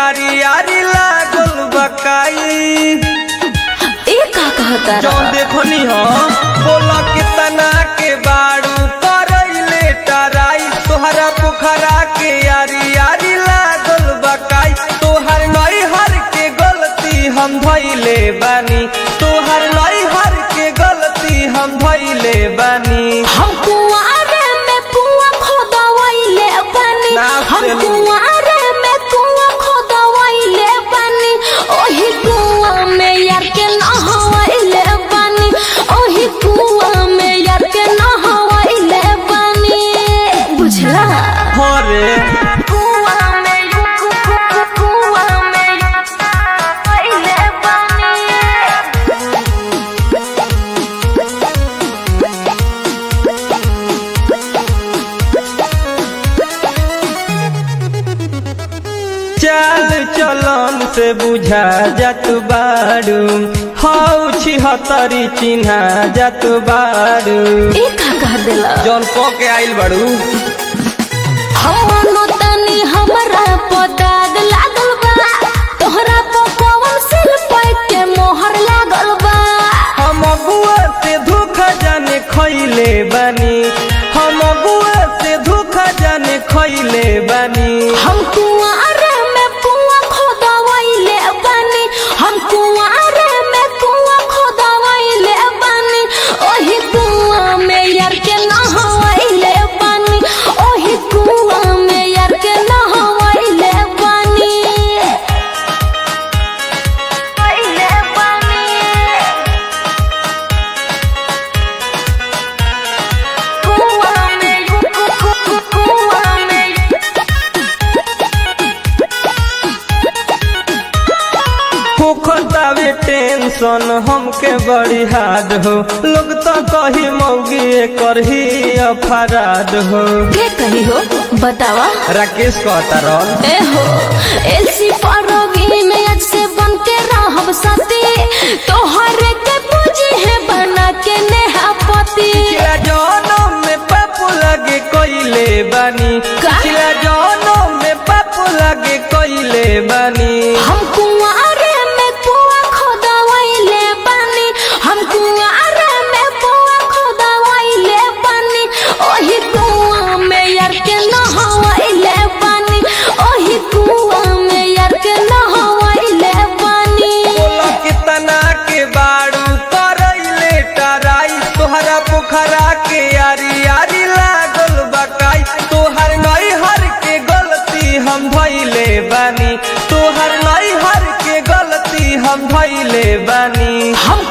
यारी यारी लागल बकाई का कहता जौन देखनी हो बोला कितना के बाड़ू करैले टराई तोहरा पोखरा के यारी यारी लागल बकाई तोहर नई हर के गलती हम धइले बानी तोहर नई हर के गलती हम धइले बानी हम कुआरे में कुआं खोदवाइले बानी हम कुआरे में कुआं खोदवाइले बानी ओही कुआं में यार के नहवाइले बानी ओही कुआं में यार के नहवाइले बानी बुझला होरे कुआं में कुआं में नहवाइले बानी चाल चलन से बुझा जात बाड़ू हौ छिहत्तरी चिन्हा जात बाड़ू का कह देला जौन क के आइल बाड़ू हमनो तनी हमरा पदाद लागल बा तोहरा पर कौन सिल पे के मोहर लागल बा हम अगुआ से धोखा जाने खइले बानी हम अगुआ से धोखा जाने खइले बानी हम कुआरे में कुआं खोदवाइले बानी हम कुआरे में कुआं खोदवाइले बानी ओही कुआं में यार के नहवाइले बानी ओही कुआं में यार के नहवाइले बानी वाइले बानी कुआं में कुआं में होखतावे टेंशन हमके बड़ी हार्ड हो लोग तो कही मौगी करही अपराध हो के कही हो बतावा राकेश कहता रह ए हो एलसी फरोगी में आज से बन के रहब सती तोहरे के पूजी है बना के नेहापति पिछला जन्म में पाप लगे कइले बानी पिछला जन्म में पाप लगे कइले बानी हम कुआरे में कुआं खोदवाइले बानी हम कुआरे में कुआं खोदवाइले बानी ओही कुआं में यार के नहवाइले बानी ओही कुआं में यार के नहवाइले बानी बोला कितना के बाड़ू करैले टराई तोहरा पोखरा के यारी यारी लागल बकाई तोहर नई हर के गलती हम धइले बानी तोहर नई हर के गलती हम धइले बानी हम